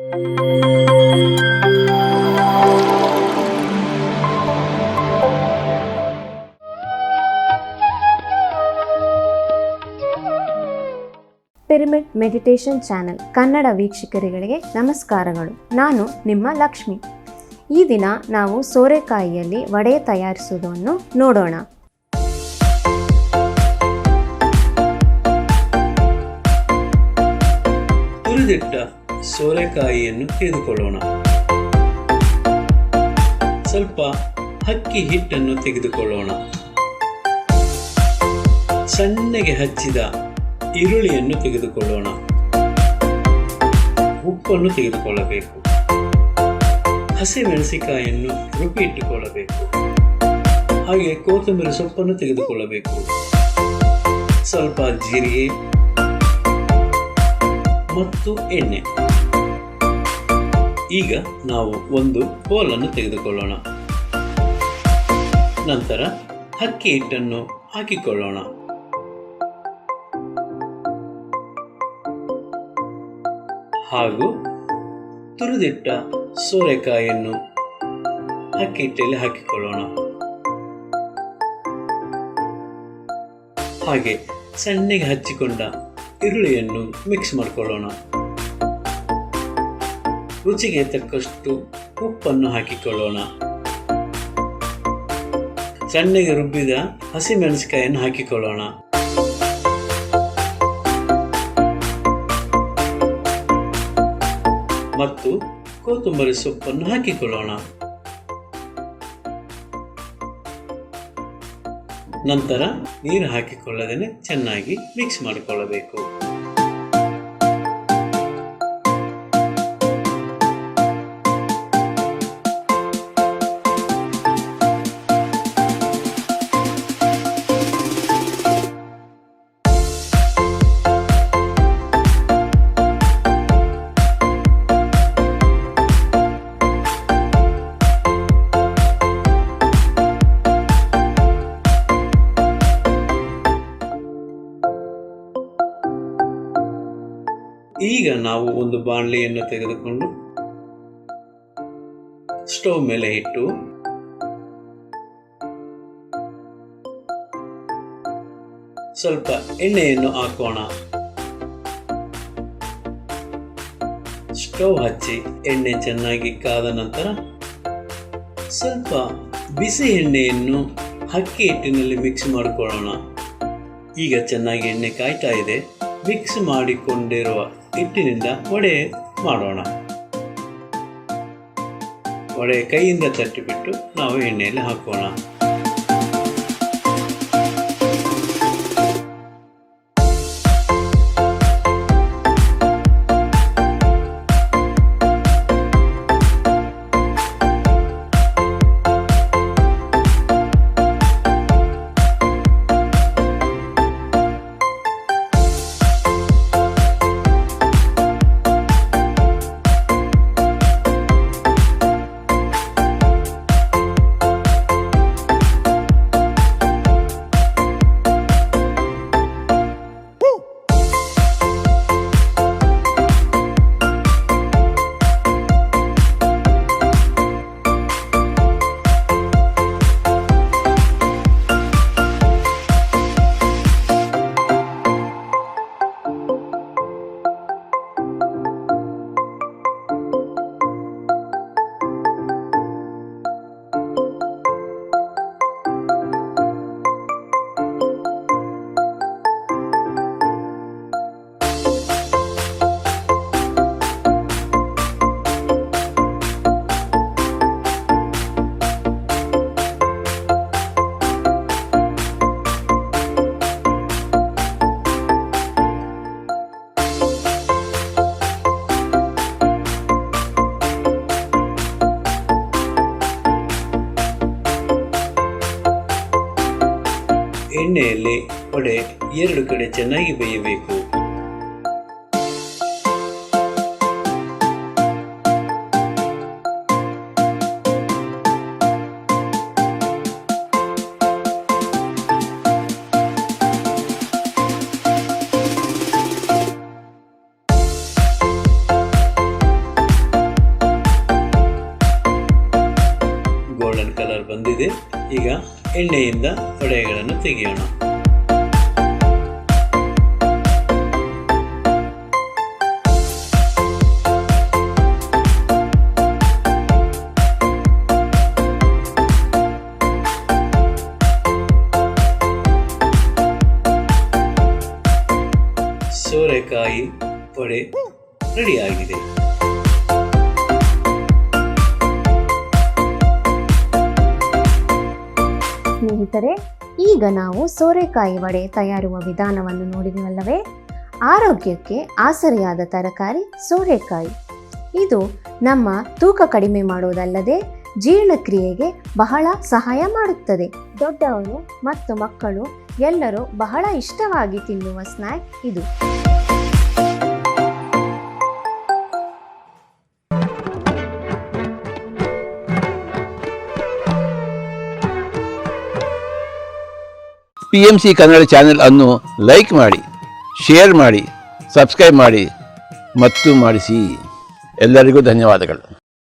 Pyramid meditation channel Kannada ವೀಕ್ಷಕರುಗಳಿಗೆ ನಮಸ್ಕಾರಗಳು. ನಾನು ನಿಮ್ಮ ಲಕ್ಷ್ಮಿ. ಈ ದಿನ ನಾವು ಸೋರೆಕಾಯಿಯಲ್ಲಿ ವಡೆ ತಯಾರಿಸುವುದನ್ನು ನೋಡೋಣ. ತುರಿದಿಟ್ಟ ಸೋರೆಕಾಯಿಯನ್ನು ತೆಗೆದುಕೊಳ್ಳೋಣ. ಸ್ವಲ್ಪ ಅಕ್ಕಿ ಹಿಟ್ಟನ್ನು ತೆಗೆದುಕೊಳ್ಳೋಣ. ಸಣ್ಣಗೆ ಹಚ್ಚಿದ ಈರುಳ್ಳಿಯನ್ನು ತೆಗೆದುಕೊಳ್ಳೋಣ. ಉಪ್ಪನ್ನು ತೆಗೆದುಕೊಳ್ಳಬೇಕು. ಹಸಿಮೆಣಸಿನಕಾಯಿಯನ್ನು ರುಬ್ಬಿ ಇಟ್ಟುಕೊಳ್ಳಬೇಕು. ಹಾಗೆ ಕೊತ್ತಂಬರಿ ಸೊಪ್ಪನ್ನು ತೆಗೆದುಕೊಳ್ಳಬೇಕು. ಸ್ವಲ್ಪ ಜೀರಿಗೆ ಮತ್ತು ಎಣ್ಣೆ. ಈಗ ನಾವು ಒಂದು ಬೌಲನ್ನು ತೆಗೆದುಕೊಳ್ಳೋಣ. ನಂತರ ಅಕ್ಕಿ ಹಿಟ್ಟನ್ನು ಹಾಕಿಕೊಳ್ಳೋಣ. ಹಾಗೂ ತುರಿದಿಟ್ಟ ಸೋರೆಕಾಯಿಯನ್ನು ಅಕ್ಕಿ ಹಿಟ್ಟಲ್ಲಿ ಹಾಕಿಕೊಳ್ಳೋಣ. ಹಾಗೆ ಸಣ್ಣಗೆ ಹಚ್ಚಿಕೊಂಡ ಈರುಳ್ಳಿಯನ್ನು ಮಿಕ್ಸ್ ಮಾಡಿಕೊಳ್ಳೋಣ. ರುಚಿಗೆ ತಕ್ಕಷ್ಟು ಉಪ್ಪನ್ನು ಹಾಕಿಕೊಳ್ಳೋಣ. ಸಣ್ಣಗೆ ರುಬ್ಬಿದ ಹಸಿಮೆಣಸಿನಕಾಯಿಯನ್ನು ಹಾಕಿಕೊಳ್ಳೋಣ. ಮತ್ತು ಕೊತ್ತಂಬರಿ ಸೊಪ್ಪನ್ನು ಹಾಕಿಕೊಳ್ಳೋಣ. ನಂತರ ನೀರು ಹಾಕಿಕೊಳ್ಳದೇನೆ ಚೆನ್ನಾಗಿ ಮಿಕ್ಸ್ ಮಾಡಿಕೊಳ್ಳಬೇಕು. ಈಗ ನಾವು ಒಂದು ಬಾಣಲೆಯನ್ನು ತೆಗೆದುಕೊಂಡು ಸ್ಟವ್ ಮೇಲೆ ಇಟ್ಟು ಸ್ವಲ್ಪ ಎಣ್ಣೆಯನ್ನು ಹಾಕೋಣ. ಸ್ಟವ್ ಹಚ್ಚಿ ಎಣ್ಣೆ ಚೆನ್ನಾಗಿ ಕಾದ ನಂತರ ಸ್ವಲ್ಪ ಬಿಸಿ ಎಣ್ಣೆಯನ್ನು ಅಕ್ಕಿ ಹಿಟ್ಟಿನಲ್ಲಿ ಮಿಕ್ಸ್ ಮಾಡಿಕೊಳ್ಳೋಣ. ಈಗ ಚೆನ್ನಾಗಿ ಎಣ್ಣೆ ಕಾಯ್ತಾ ಇದೆ. ಮಿಕ್ಸ್ ಮಾಡಿಕೊಂಡಿರುವ ಹಿಟ್ಟಿನಿಂದ ವಡೆ ಮಾಡೋಣ. ವಡೆ ಕೈಯಿಂದ ತಟ್ಟಿಬಿಟ್ಟು ನಾವು ಎಣ್ಣೆಯಲ್ಲಿ ಹಾಕೋಣ. ಎಣ್ಣೆಯಲ್ಲಿ ವಡೆ ಎರಡು ಕಡೆ ಚೆನ್ನಾಗಿ ಬೇಯಬೇಕು. ಬಂದಿದೆ. ಈಗ ಎಣ್ಣೆಯಿಂದ ವಡೆಗಳನ್ನು ತೆಗೆಯೋಣ. ಸೋರೆಕಾಯಿ ವಡೆ ರೆಡಿಯಾಗಿದೆ. ಸ್ನೇಹಿತರೆ, ಈಗ ನಾವು ಸೋರೆಕಾಯಿ ವಡೆ ತಯಾರುವ ವಿಧಾನವನ್ನು ನೋಡಿದವಲ್ಲವೇ? ಆರೋಗ್ಯಕ್ಕೆ ಆಸರೆಯಾದ ತರಕಾರಿ ಸೋರೆಕಾಯಿ. ಇದು ನಮ್ಮ ತೂಕ ಕಡಿಮೆ ಮಾಡುವುದಲ್ಲದೆ ಜೀರ್ಣಕ್ರಿಯೆಗೆ ಬಹಳ ಸಹಾಯ ಮಾಡುತ್ತದೆ. ದೊಡ್ಡವರು ಮತ್ತು ಮಕ್ಕಳು ಎಲ್ಲರೂ ಬಹಳ ಇಷ್ಟವಾಗಿ ತಿನ್ನುವ ಸ್ನ್ಯಾಕ್ ಇದು. PMC ಕನ್ನಡ ಚಾನೆಲ್ ಅನ್ನು ಲೈಕ್ ಮಾಡಿ, ಶೇರ್ ಮಾಡಿ, ಸಬ್ಸ್ಕ್ರೈಬ್ ಮಾಡಿ ಮತ್ತು ಮಾಡಿಸಿ. ಎಲ್ಲರಿಗೂ ಧನ್ಯವಾದಗಳು.